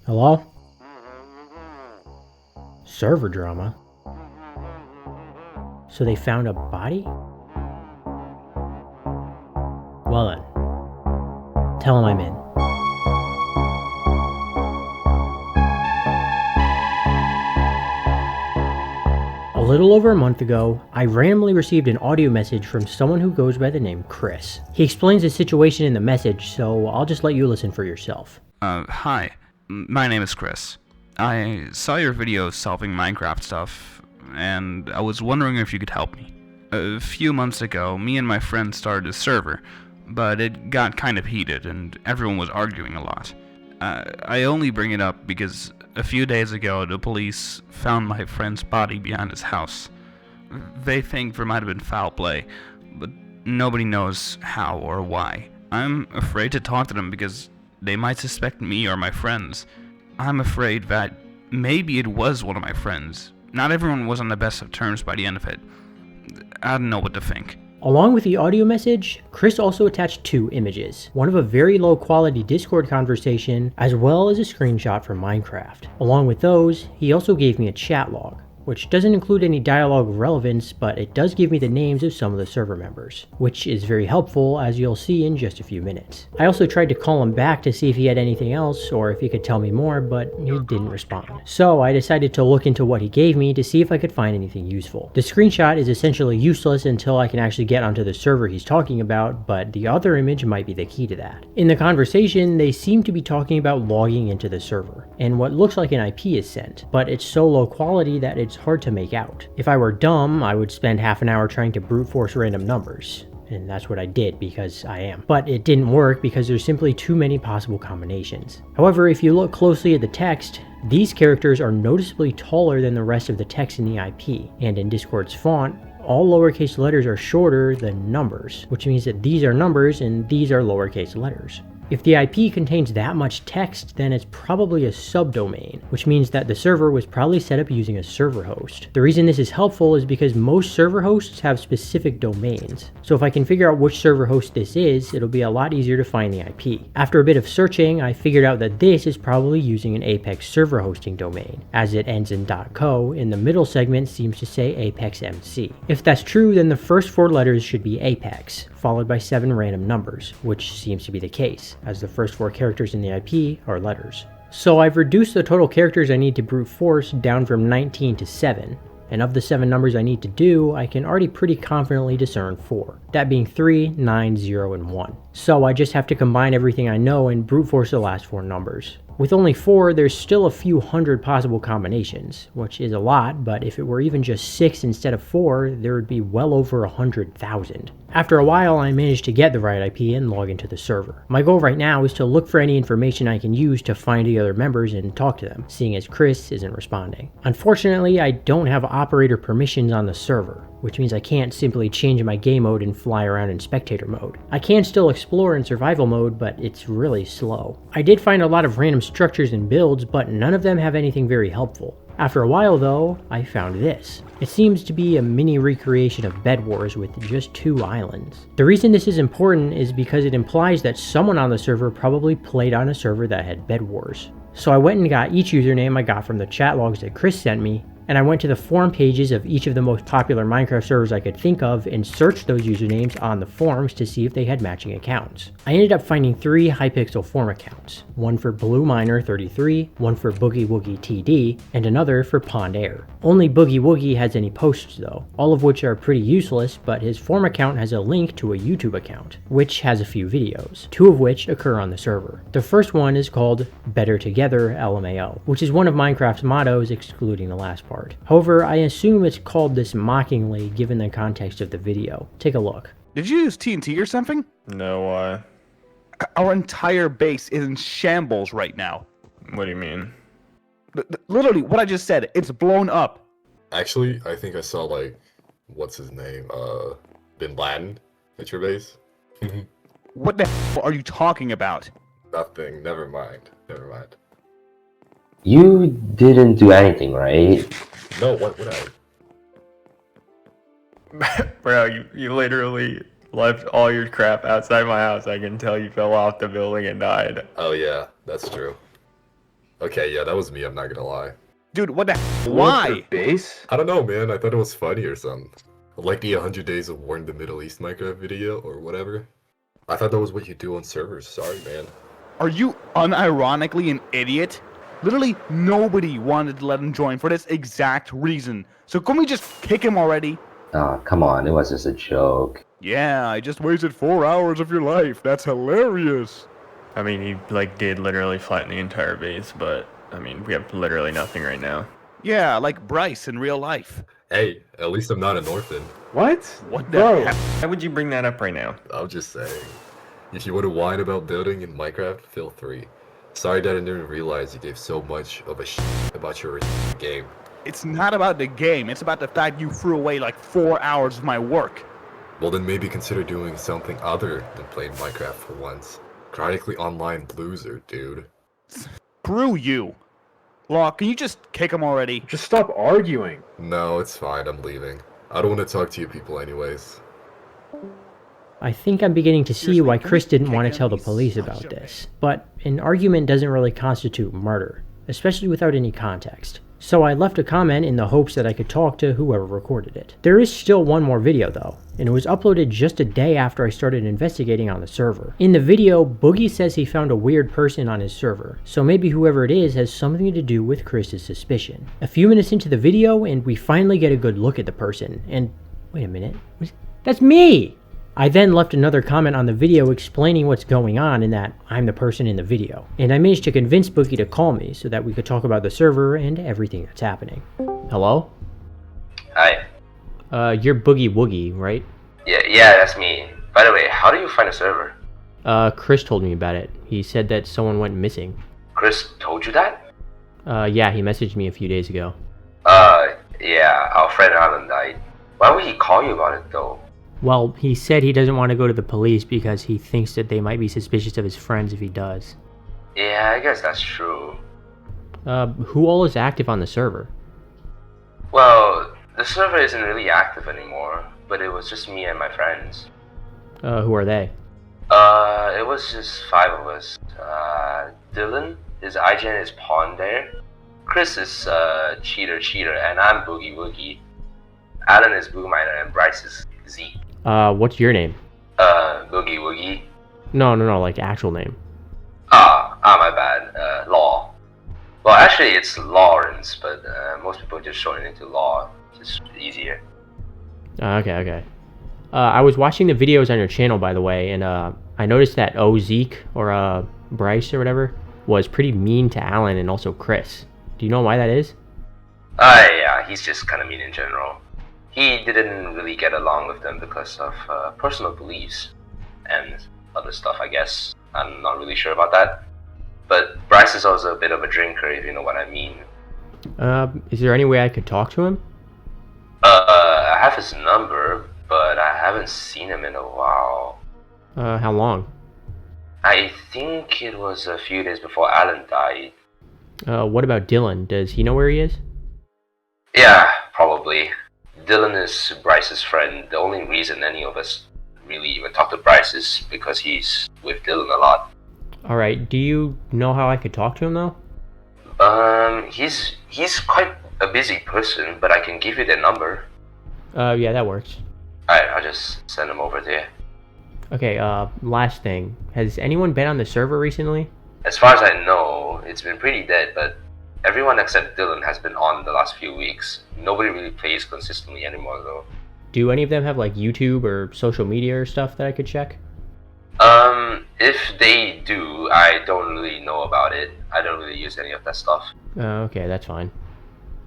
Hello? Server drama? So they found a body? Well then, tell him I'm in. A little over a month ago, I randomly received an audio message from someone who goes by the name Chris. He explains the situation in the message, so I'll just let you listen for yourself. Hi. My name is Chris. I saw your video solving Minecraft stuff, and I was wondering if you could help me. A few months ago, me and my friend started a server, but it got kind of heated, and everyone was arguing a lot. I only bring it up because a few days ago, the police found my friend's body behind his house. They think there might have been foul play, but nobody knows how or why. I'm afraid to talk to them because they might suspect me or my friends. I'm afraid that maybe it was one of my friends. Not everyone was on the best of terms by the end of it. I don't know what to think. Along with the audio message, Chris also attached 2 images, one of a very low quality Discord conversation, as well as a screenshot from Minecraft. Along with those, he also gave me a chat log, which doesn't include any dialogue of relevance, but it does give me the names of some of the server members, which is very helpful, as you'll see in just a few minutes. I also tried to call him back to see if he had anything else or if he could tell me more, but he didn't respond. So I decided to look into what he gave me to see if I could find anything useful. The screenshot is essentially useless until I can actually get onto the server he's talking about, but the other image might be the key to that. In the conversation, they seem to be talking about logging into the server, and what looks like an IP is sent, but it's so low quality that it's hard to make out. If I were dumb, I would spend half an hour trying to brute force random numbers. And that's what I did because I am. But it didn't work because there's simply too many possible combinations. However, if you look closely at the text, these characters are noticeably taller than the rest of the text in the IP. And in Discord's font, all lowercase letters are shorter than numbers, which means that these are numbers and these are lowercase letters. If the IP contains that much text, then it's probably a subdomain, which means that the server was probably set up using a server host. The reason this is helpful is because most server hosts have specific domains. So if I can figure out which server host this is, it'll be a lot easier to find the IP. After a bit of searching, I figured out that this is probably using an Apex server hosting domain, as it ends in .co, and the middle segment seems to say Apex MC. If that's true, then the first 4 letters should be Apex, followed by 7 random numbers, which seems to be the case, as the first 4 characters in the IP are letters. So I've reduced the total characters I need to brute force down from 19 to 7, and of the 7 numbers I need to do, I can already pretty confidently discern 4, that being 3, 9, 0, and 1. So I just have to combine everything I know and brute force the last 4 numbers. With only 4, there's still a few hundred possible combinations, which is a lot, but if it were even just 6 instead of 4, there would be well over 100,000. After a while, I managed to get the right IP and log into the server. My goal right now is to look for any information I can use to find the other members and talk to them, seeing as Chris isn't responding. Unfortunately, I don't have operator permissions on the server, which means I can't simply change my game mode and fly around in spectator mode. I can still explore in survival mode, but it's really slow. I did find a lot of random structures and builds, but none of them have anything very helpful. After a while though, I found this. It seems to be a mini recreation of Bed Wars with just 2 islands. The reason this is important is because it implies that someone on the server probably played on a server that had Bed Wars. So I went and got each username I got from the chat logs that Chris sent me, and I went to the forum pages of each of the most popular Minecraft servers I could think of and searched those usernames on the forums to see if they had matching accounts. I ended up finding 3 Hypixel forum accounts, one for BlueMiner33, one for boogiewoogietd, and another for Pond Air. Only boogiewoogie has any posts though, all of which are pretty useless, but his forum account has a link to a YouTube account, which has a few videos, 2 of which occur on the server. The first one is called Better Together LMAO, which is one of Minecraft's mottos excluding the last part. However, I assume it's called this mockingly given the context of the video. Take a look. Did you use TNT or something? No, why? Our entire base is in shambles right now. What do you mean? Literally, what I just said, it's blown up. Actually, I think I saw, like, what's his name? Bin Laden at your base. What the hell are you talking about? Nothing. Never mind. Never mind. You didn't do anything, right? No, what would I? Bro, you literally left all your crap outside my house. I can tell you fell off the building and died. Oh yeah, that's true. Okay, yeah, that was me, I'm not gonna lie. Dude, what the Why? Base? I don't know, man, I thought it was funny or something. Like the 100 Days of War in the Middle East Minecraft video or whatever. I thought that was what you do on servers, sorry, man. Are you unironically an idiot? Literally nobody wanted to let him join for this exact reason. So can we just kick him already? Oh, come on, it was just a joke. Yeah, I just wasted 4 hours of your life. That's hilarious. I mean, he like did literally flatten the entire base, but I mean, we have literally nothing right now. Yeah, like Bryce in real life. Hey, at least I'm not an orphan. What? What the Bro, heck? why would you bring that up right now? I'm just saying. If you want to whine about building in Minecraft, feel free. Sorry that I didn't realize you gave so much of a about your game. It's not about the game. It's about the fact you threw away like 4 hours of my work. Well then maybe consider doing something other than playing Minecraft for once. Chronically online loser, dude. Screw you. Law, can you just kick him already? Just stop arguing. No, it's fine, I'm leaving. I don't want to talk to you people anyways. I think I'm beginning to see Seriously, why can we Chris didn't kick want to him? tell the He's police such about a this, but an argument doesn't really constitute murder, especially without any context. So I left a comment in the hopes that I could talk to whoever recorded it. There is still one more video though, and it was uploaded just a day after I started investigating on the server. In the video, Boogie says he found a weird person on his server, so maybe whoever it is has something to do with Chris's suspicion. A few minutes into the video, and we finally get a good look at the person, and wait a minute, that's me! I then left another comment on the video explaining what's going on and that I'm the person in the video. And I managed to convince Boogie to call me so that we could talk about the server and everything that's happening. Hello? Hi. You're Boogie Woogie, right? Yeah, that's me. By the way, how do you find a server? Chris told me about it. He said that someone went missing. Chris told you that? Yeah, he messaged me a few days ago. Yeah, our friend Alan died. Why would he call you about it though? Well, he said he doesn't want to go to the police because he thinks that they might be suspicious of his friends if he does. Yeah, I guess that's true. Who all is active on the server? Well, the server isn't really active anymore, but it was just me and my friends. Who are they? It was just 5 of us. Dylan, his IGN is Pawn there. Chris is Cheater, and I'm Boogie Woogie. Alan is Boogminer, and Bryce is Z. What's your name? Boogie Woogie. No, like actual name. My bad. Law. Well, actually, it's Lawrence, but most people just shorten it to Law. Just easier. Okay. I was watching the videos on your channel, by the way, and I noticed that Zeke, or Bryce, or whatever, was pretty mean to Alan and also Chris. Do you know why that is? Yeah, he's just kind of mean in general. He didn't really get along with them because of personal beliefs and other stuff, I guess. I'm not really sure about that. But Bryce is also a bit of a drinker, if you know what I mean. Is there any way I could talk to him? I have his number, but I haven't seen him in a while. How long? I think it was a few days before Alan died. What about Dylan? Does he know where he is? Yeah, probably. Dylan is Bryce's friend. The only reason any of us really even talk to Bryce is because he's with Dylan a lot. Alright, do you know how I could talk to him though? He's quite a busy person, but I can give you their number. Yeah, that works. Alright, I'll just send him over to you. Okay, last thing. Has anyone been on the server recently? As far as I know, it's been pretty dead, but everyone except Dylan has been on the last few weeks. Nobody really plays consistently anymore though. Do any of them have like YouTube or social media or stuff that I could check? If they do, I don't really know about it. I don't really use any of that stuff. Okay, that's fine.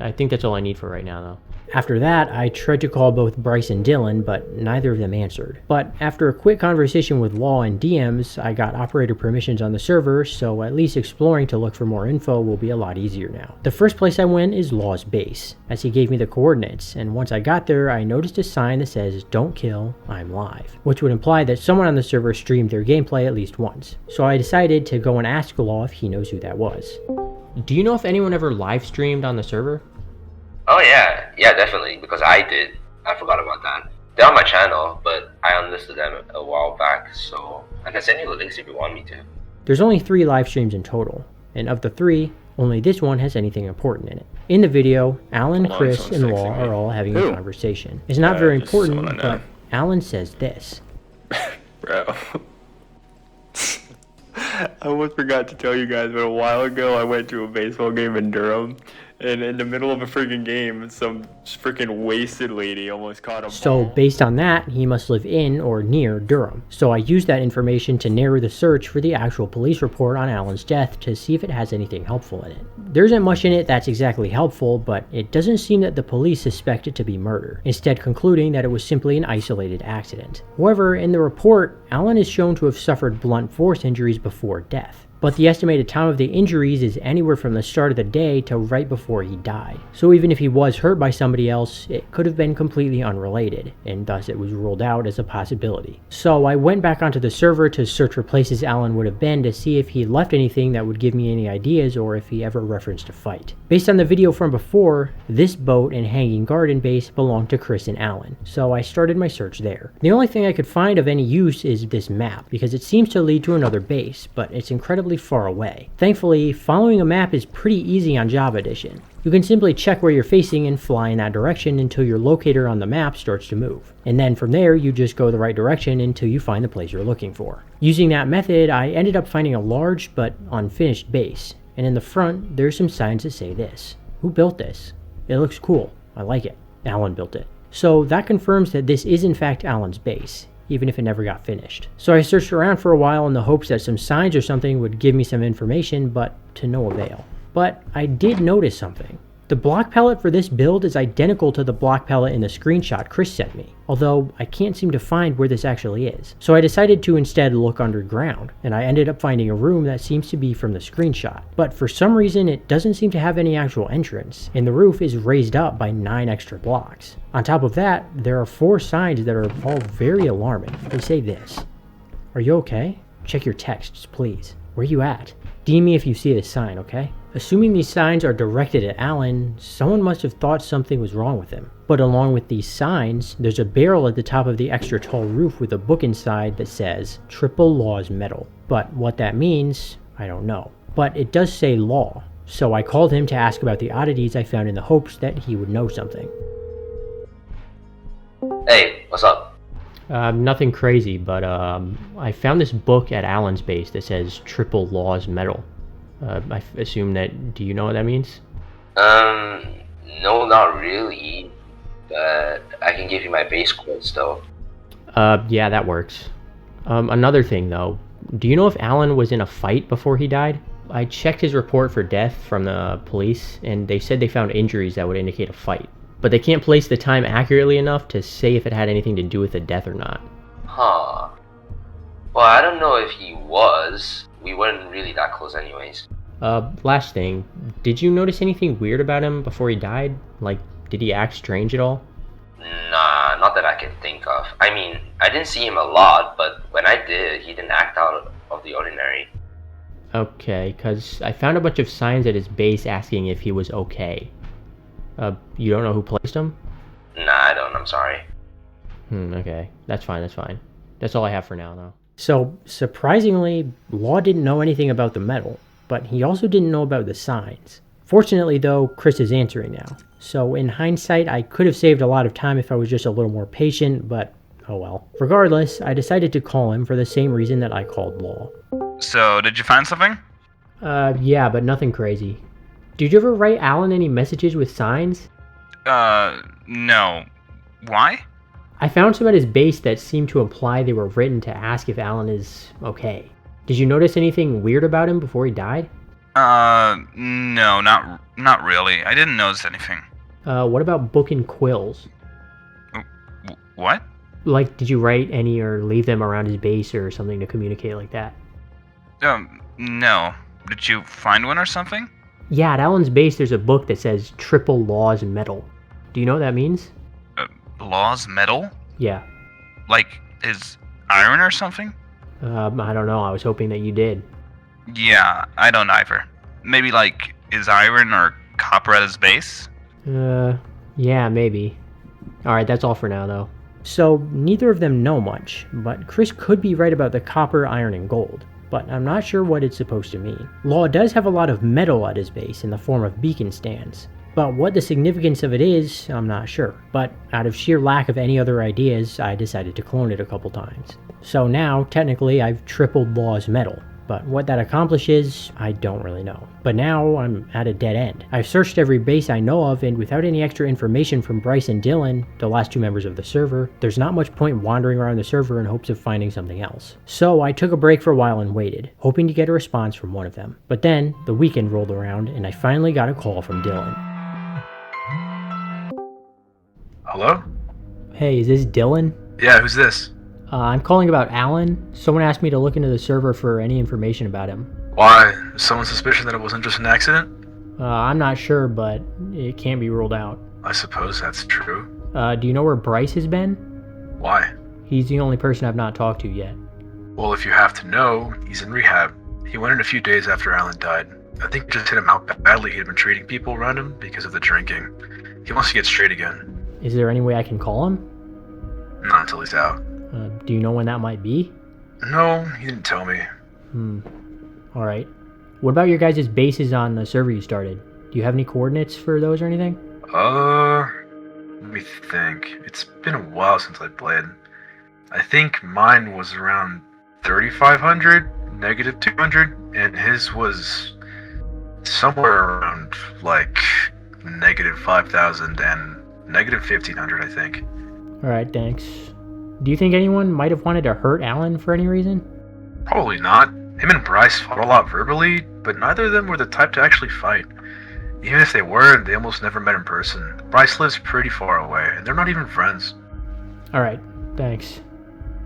I think that's all I need for right now, though. After that, I tried to call both Bryce and Dylan, but neither of them answered. But after a quick conversation with Law and DMs, I got operator permissions on the server, so at least exploring to look for more info will be a lot easier now. The first place I went is Law's base, as he gave me the coordinates, and once I got there, I noticed a sign that says, "Don't kill, I'm live," which would imply that someone on the server streamed their gameplay at least once. So I decided to go and ask Law if he knows who that was. Do you know if anyone ever live streamed on the server? Oh yeah, definitely, because I did. I forgot about that. They're on my channel, but I unlisted them a while back, so I can send you the links if you want me to. There's only 3 live streams in total, and of the 3, only this one has anything important in it. In the video, Alan, Hold on, Chris, and someone's Law texting me. are all having Who? a conversation. It's not very just someone I important, know. but Alan says this. Bro. I almost forgot to tell you guys, but a while ago I went to a baseball game in Durham, and in the middle of a freaking game, some freaking wasted lady almost caught a So ball. based on that, he must live in or near Durham. So I used that information to narrow the search for the actual police report on Alan's death to see if it has anything helpful in it. There isn't much in it that's exactly helpful, but it doesn't seem that the police suspect it to be murder, instead concluding that it was simply an isolated accident. However, in the report, Alan is shown to have suffered blunt force injuries before death. But the estimated time of the injuries is anywhere from the start of the day to right before he died. So even if he was hurt by somebody else, it could have been completely unrelated, and thus it was ruled out as a possibility. So I went back onto the server to search for places Alan would have been to see if he left anything that would give me any ideas or if he ever referenced a fight. Based on the video from before, this boat and hanging garden base belonged to Chris and Alan, so I started my search there. The only thing I could find of any use is this map, because it seems to lead to another base, but it's incredibly far away. Thankfully, following a map is pretty easy on Java Edition. You can simply check where you're facing and fly in that direction until your locator on the map starts to move. And then from there, you just go the right direction until you find the place you're looking for. Using that method, I ended up finding a large but unfinished base. And in the front, there's some signs that say this. Who built this? It looks cool. I like it. Alan built it. So that confirms that this is in fact Alan's base, even if it never got finished. So I searched around for a while in the hopes that some signs or something would give me some information, but to no avail. But I did notice something. The block palette for this build is identical to the block palette in the screenshot Chris sent me, although I can't seem to find where this actually is. So I decided to instead look underground, and I ended up finding a room that seems to be from the screenshot. But for some reason it doesn't seem to have any actual entrance, and the roof is raised up by 9 extra blocks. On top of that, there are 4 signs that are all very alarming. They say this. Are you okay? Check your texts, please. Where you at? DM me if you see this sign, okay? Assuming these signs are directed at Alan, someone must have thought something was wrong with him. But along with these signs, there's a barrel at the top of the extra tall roof with a book inside that says Triple Laws Metal. But what that means, I don't know. But it does say law, so I called him to ask about the oddities I found in the hopes that he would know something. Hey, what's up? Nothing crazy, but I found this book at Alan's base that says Triple Laws Metal. I assume that, do you know what that means? No, not really. But I can give you my base quotes though. Yeah, that works. Another thing though, do you know if Alan was in a fight before he died? I checked his report for death from the police, and they said they found injuries that would indicate a fight. But they can't place the time accurately enough to say if it had anything to do with the death or not. Huh. Well, I don't know if he was. We weren't really that close anyways. Last thing, did you notice anything weird about him before he died? Like, did he act strange at all? Nah, not that I can think of. I mean, I didn't see him a lot, but when I did, he didn't act out of the ordinary. Okay, because I found a bunch of signs at his base asking if he was okay. You don't know who placed them? Nah, I don't, I'm sorry. Okay. That's fine. That's all I have for now, though. So, surprisingly, Law didn't know anything about the metal, but he also didn't know about the signs. Fortunately, though, Chris is answering now. So, in hindsight, I could have saved a lot of time if I was just a little more patient, but oh well. Regardless, I decided to call him for the same reason that I called Law. So, did you find something? Yeah, but nothing crazy. Did you ever write Alan any messages with signs? No. Why? I found some at his base that seemed to imply they were written to ask if Alan is okay. Did you notice anything weird about him before he died? No, not really. I didn't notice anything. What about book and quills? What? Like, did you write any or leave them around his base or something to communicate like that? No. Did you find one or something? Yeah, at Alan's base there's a book that says Triple Laws Metal. Do you know what that means? Laws metal? Yeah. Like, is iron or something? I don't know. I was hoping that you did. Yeah, I don't either. Maybe, like, is iron or copper at his base? Yeah, maybe. Alright, that's all for now, though. So, neither of them know much, but Chris could be right about the copper, iron, and gold. but I'm not sure what it's supposed to mean. Law does have a lot of metal at his base in the form of beacon stands, but what the significance of it is, I'm not sure. But out of sheer lack of any other ideas, I decided to clone it a couple times. So now, technically, I've tripled Law's metal. But what that accomplishes, I don't really know. But now I'm at a dead end. I've searched every base I know of, and without any extra information from Bryce and Dylan, the last two members of the server, there's not much point wandering around the server in hopes of finding something else. So I took a break for a while and waited, hoping to get a response from one of them. But then, the weekend rolled around, and I finally got a call from Dylan. Hello? Hey, is this Dylan? Yeah, who's this? I'm calling about Alan. Someone asked me to look into the server for any information about him. Why? Is someone suspicious that it wasn't just an accident? I'm not sure, but it can't be ruled out. I suppose that's true. Do you know where Bryce has been? Why? He's the only person I've not talked to yet. Well, if you have to know, he's in rehab. He went in a few days after Alan died. I think it just hit him how badly he had been treating people around him because of the drinking. He wants to get straight again. Is there any way I can call him? Not until he's out. Do you know when that might be? No, he didn't tell me. Alright. What about your guys' bases on the server you started? Do you have any coordinates for those or anything? Let me think. It's been a while since I played. I think mine was around 3,500, negative 200, and his was somewhere around, like, negative 5,000 and negative 1,500, I think. Alright, thanks. Do you think anyone might have wanted to hurt Alan for any reason? Probably not. Him and Bryce fought a lot verbally, but neither of them were the type to actually fight. Even if they were, they almost never met in person. Bryce lives pretty far away, and they're not even friends. Alright, thanks.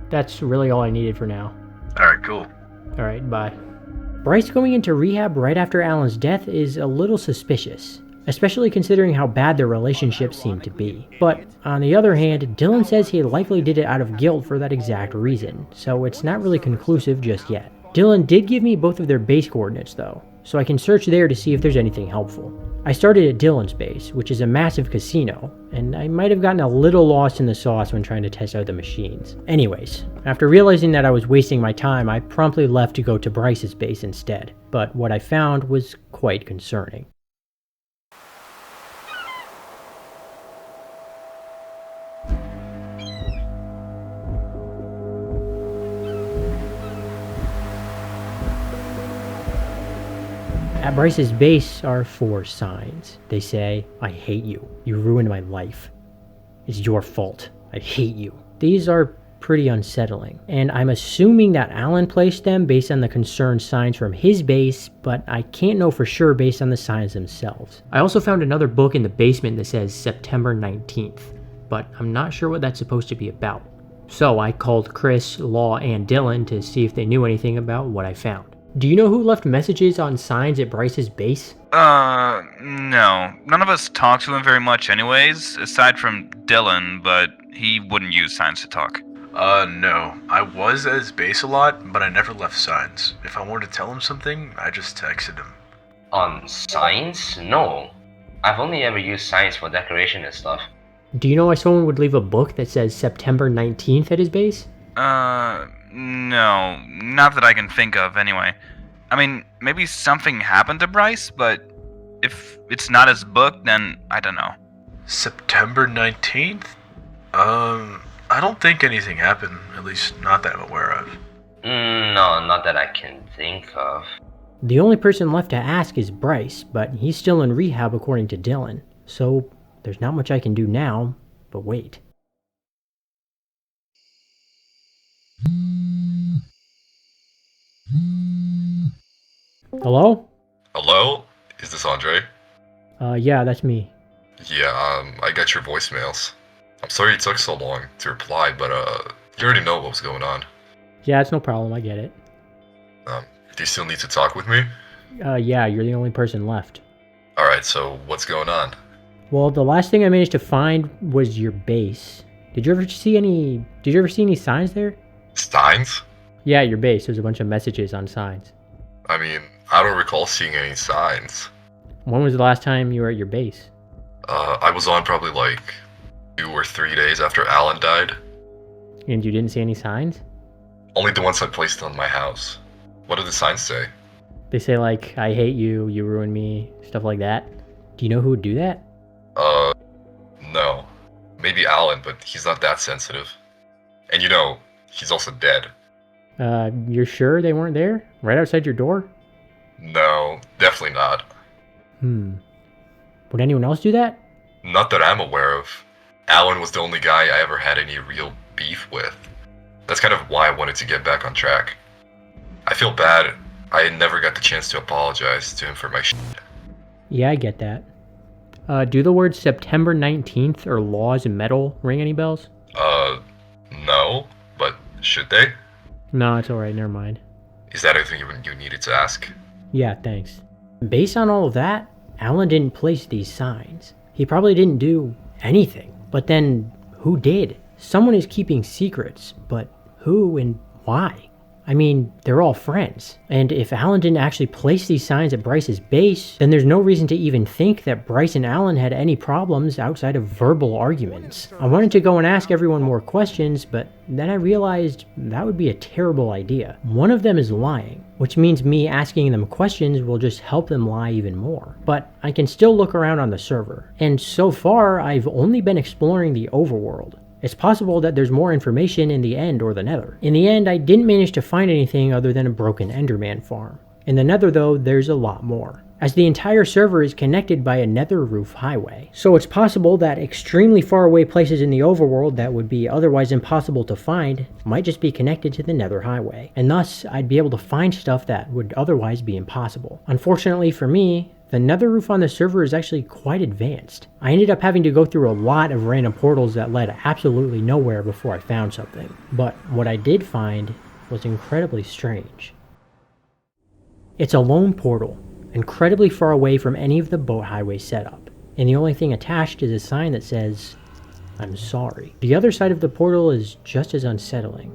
That's really all I needed for now. Alright, cool. Alright, bye. Bryce going into rehab right after Alan's death is a little suspicious, especially considering how bad their relationship seemed to be. But on the other hand, Dylan says he likely did it out of guilt for that exact reason, so it's not really conclusive just yet. Dylan did give me both of their base coordinates though, so I can search there to see if there's anything helpful. I started at Dylan's base, which is a massive casino, and I might have gotten a little lost in the sauce when trying to test out the machines. Anyways, after realizing that I was wasting my time, I promptly left to go to Bryce's base instead, but what I found was quite concerning. At Bryce's base are 4 signs. They say, "I hate you. You ruined my life. It's your fault. I hate you." These are pretty unsettling, and I'm assuming that Alan placed them based on the concerned signs from his base, but I can't know for sure based on the signs themselves. I also found another book in the basement that says September 19th, but I'm not sure what that's supposed to be about. So I called Chris, Law, and Dylan to see if they knew anything about what I found. Do you know who left messages on signs at Bryce's base? No. None of us talk to him very much anyways, aside from Dylan, but he wouldn't use signs to talk. No. I was at his base a lot, but I never left signs. If I wanted to tell him something, I just texted him. On signs? No. I've only ever used signs for decoration and stuff. Do you know why someone would leave a book that says September 19th at his base? No. Not that I can think of, anyway. I mean, maybe something happened to Bryce, but if it's not his book, then I don't know. September 19th? I don't think anything happened, at least not that I'm aware of. No, not that I can think of. The only person left to ask is Bryce, but he's still in rehab according to Dylan, so there's not much I can do now, but wait. Hello? Hello? Is this Ondrae? Yeah, that's me. Yeah, I got your voicemails. I'm sorry it took so long to reply, but you already know what was going on. Yeah, it's no problem, I get it. Do you still need to talk with me? Yeah, you're the only person left. Alright, so what's going on? Well, the last thing I managed to find was your base. Did you ever see any signs there? Signs? Yeah, your base. There's a bunch of messages on signs. I mean, I don't recall seeing any signs. When was the last time you were at your base? I was on probably like 2 or 3 days after Alan died. And you didn't see any signs? Only the ones I placed on my house. What do the signs say? They say like, I hate you, you ruined me, stuff like that. Do you know who would do that? No. Maybe Alan, but he's not that sensitive. And you know, he's also dead. You're sure they weren't there? Right outside your door? No, definitely not. Would anyone else do that? Not that I'm aware of. Alan was the only guy I ever had any real beef with. That's kind of why I wanted to get back on track. I feel bad. I never got the chance to apologize to him for my shit. Yeah, I get that. Do the words September 19th or laws and metal ring any bells? No, but should they? No, it's alright, never mind. Is that everything you needed to ask? Yeah, thanks. Based on all of that, Alan didn't place these signs. He probably didn't do anything. But then, who did? Someone is keeping secrets, but who and why? I mean, they're all friends. And if Alan didn't actually place these signs at Bryce's base, then there's no reason to even think that Bryce and Alan had any problems outside of verbal arguments. I wanted to go and ask everyone more questions, but then I realized that would be a terrible idea. One of them is lying, which means me asking them questions will just help them lie even more. But I can still look around on the server. And so far, I've only been exploring the overworld. It's possible that there's more information in the End or the Nether. In the End, I didn't manage to find anything other than a broken Enderman farm. In the Nether though, there's a lot more, as the entire server is connected by a nether roof highway. So it's possible that extremely far away places in the overworld that would be otherwise impossible to find might just be connected to the nether highway, and thus I'd be able to find stuff that would otherwise be impossible. Unfortunately for me, the nether roof on the server is actually quite advanced. I ended up having to go through a lot of random portals that led absolutely nowhere before I found something. But what I did find was incredibly strange. It's a lone portal, incredibly far away from any of the boat highway setup, and the only thing attached is a sign that says, "I'm sorry." The other side of the portal is just as unsettling.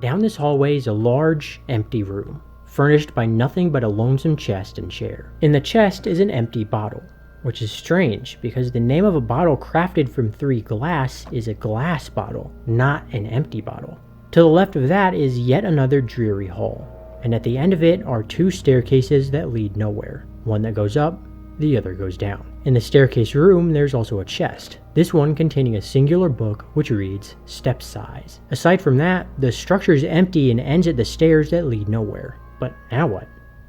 Down this hallway is a large, empty room, furnished by nothing but a lonesome chest and chair. In the chest is an empty bottle, which is strange because the name of a bottle crafted from 3 glass is a glass bottle, not an empty bottle. To the left of that is yet another dreary hall, and at the end of it are 2 staircases that lead nowhere, one that goes up, the other goes down. In the staircase room, there's also a chest, this one containing a singular book which reads Step Size. Aside from that, the structure is empty and ends at the stairs that lead nowhere. But now what?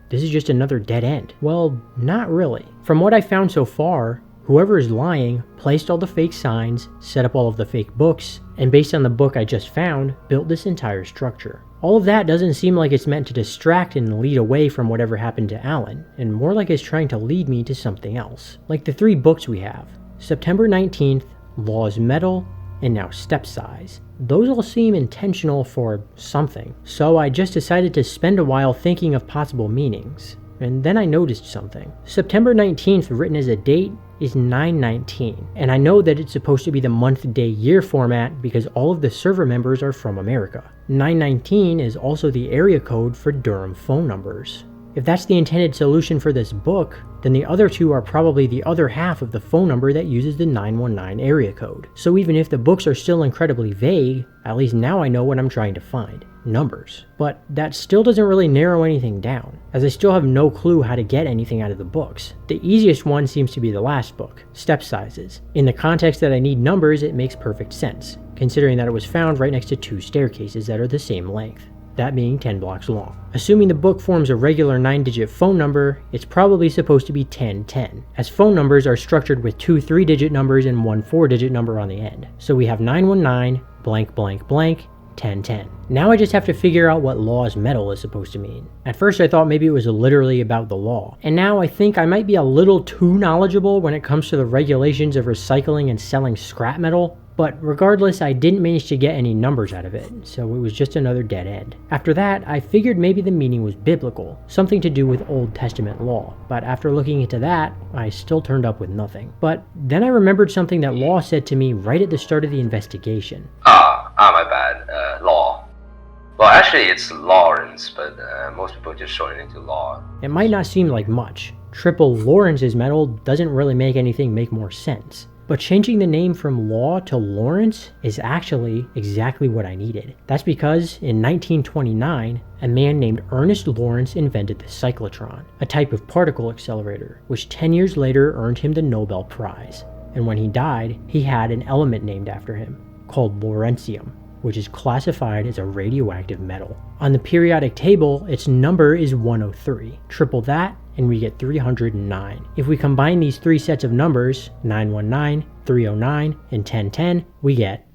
This is just another dead end. Well, not really. From what I found so far, whoever is lying placed all the fake signs, set up all of the fake books, and based on the book I just found, built this entire structure. All of that doesn't seem like it's meant to distract and lead away from whatever happened to Alan, and more like it's trying to lead me to something else. Like the 3 books we have. September 19th, Laws Metal, and now Step Size. Those all seem intentional for something, so I just decided to spend a while thinking of possible meanings. And then I noticed something. September 19th written as a date is 9/19, and I know that it's supposed to be the month, day, year format because all of the server members are from America. 9/19 is also the area code for Durham phone numbers. If that's the intended solution for this book, then the other 2 are probably the other half of the phone number that uses the 919 area code. So even if the books are still incredibly vague, at least now I know what I'm trying to find. Numbers. But that still doesn't really narrow anything down, as I still have no clue how to get anything out of the books. The easiest one seems to be the last book, Step Sizes. In the context that I need numbers, it makes perfect sense, considering that it was found right next to 2 staircases that are the same length, that being 10 blocks long. Assuming the book forms a regular 9-digit phone number, it's probably supposed to be 1010, as phone numbers are structured with 2 3-digit numbers and 1 4-digit number on the end. So we have 919, blank blank blank, 1010. Now I just have to figure out what Laws Metal is supposed to mean. At first I thought maybe it was literally about the law, and now I think I might be a little too knowledgeable when it comes to the regulations of recycling and selling scrap metal. But regardless, I didn't manage to get any numbers out of it, so it was just another dead end. After that, I figured maybe the meaning was biblical, something to do with Old Testament law, but after looking into that, I still turned up with nothing. But then I remembered something that Law said to me right at the start of the investigation. My bad. Law. Well, actually, Actually, it's Lawrence, but most people just shorten it into Law. It might not seem like much. Triple Lawrence's medal doesn't really make anything make more sense. But changing the name from Law to Lawrence is actually exactly what I needed. That's because in 1929, a man named Ernest Lawrence invented the cyclotron, a type of particle accelerator, which 10 years later earned him the Nobel Prize. And when he died, he had an element named after him, called lawrencium, which is classified as a radioactive metal. On the periodic table, its number is 103. Triple that, and we get 309. If we combine these three sets of numbers, 919, 309, and 1010, we get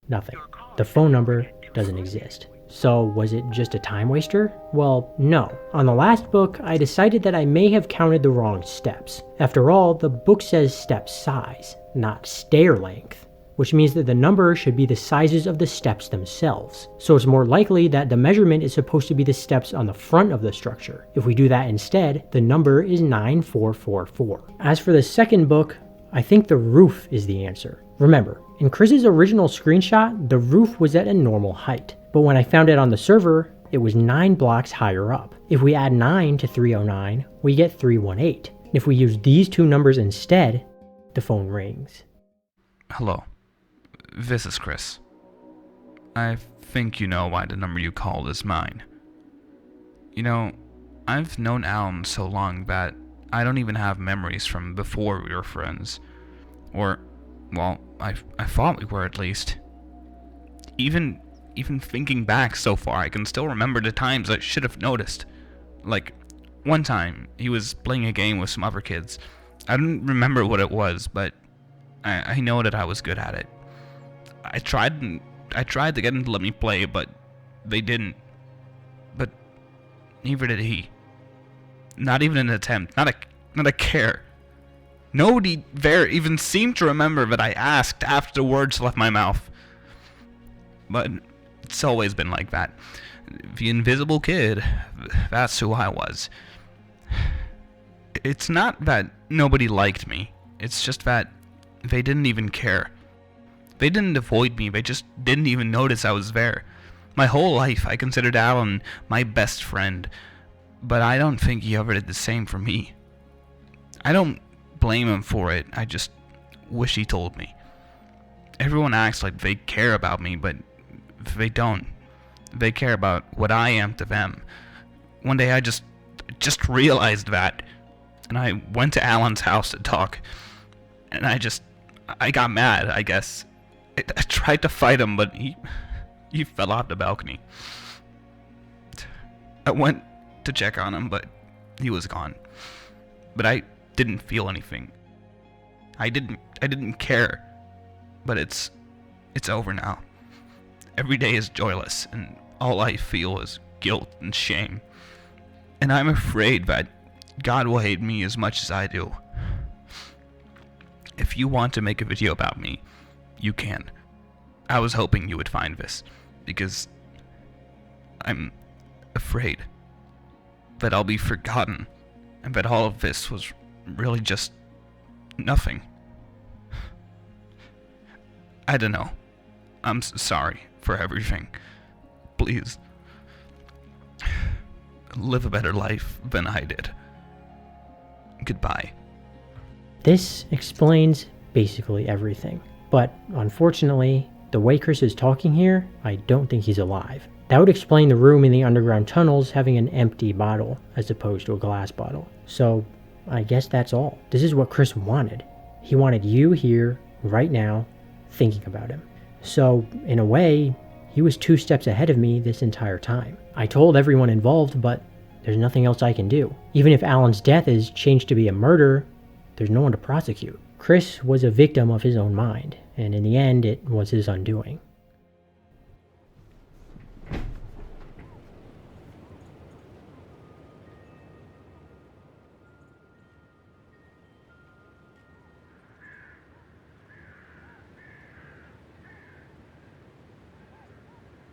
nothing. The phone number doesn't exist. So was it just a time waster? Well, no. On the last book, I decided that I may have counted the wrong steps. After all, the book says step size, not stair length, which means that the number should be the sizes of the steps themselves. So it's more likely that the measurement is supposed to be the steps on the front of the structure. If we do that instead, the number is 9444. As for the second book, I think the roof is the answer. Remember, in Chris's original screenshot, the roof was at a normal height. But when I found it on the server, it was 9 blocks higher up. If we add 9 to 309, we get 318. And if we use these two numbers instead, the phone rings. Hello. This is Chris. I think you know why the number you called is mine. You know, I've known Alan so long that I don't even have memories from before we were friends. Or, well, I thought we were at least. Even thinking back so far, I can still remember the times I should have noticed. Like, one time, he was playing a game with some other kids. I don't remember what it was, but I know that I was good at it. I tried to get him to let me play, but they didn't. But neither did he. Not even an attempt. Not a care. Nobody there even seemed to remember that I asked after the words left my mouth. But it's always been like that. The invisible kid, that's who I was. It's not that nobody liked me. It's just that they didn't even care. They didn't avoid me, they just didn't even notice I was there. My whole life I considered Alan my best friend, but I don't think he ever did the same for me. I don't blame him for it, I just wish he told me. Everyone acts like they care about me, but they don't. They care about what I am to them. One day I just realized that, and I went to Alan's house to talk, and I got mad, I guess. I tried to fight him, but he fell off the balcony. I went to check on him, but he was gone. But I didn't feel anything. I didn't care. But it's over now. Every day is joyless, and all I feel is guilt and shame. And I'm afraid that God will hate me as much as I do. If you want to make a video about me, you can. I was hoping you would find this, because I'm afraid that I'll be forgotten, and that all of this was really just nothing. I don't know. I'm sorry for everything. Please, live a better life than I did. Goodbye. This explains basically everything. But unfortunately, the way Chris is talking here, I don't think he's alive. That would explain the room in the underground tunnels having an empty bottle as opposed to a glass bottle. So I guess that's all. This is what Chris wanted. He wanted you here, right now, thinking about him. So in a way, he was 2 steps ahead of me this entire time. I told everyone involved, but there's nothing else I can do. Even if Alan's death is changed to be a murder, there's no one to prosecute. Chris was a victim of his own mind, and in the end, it was his undoing.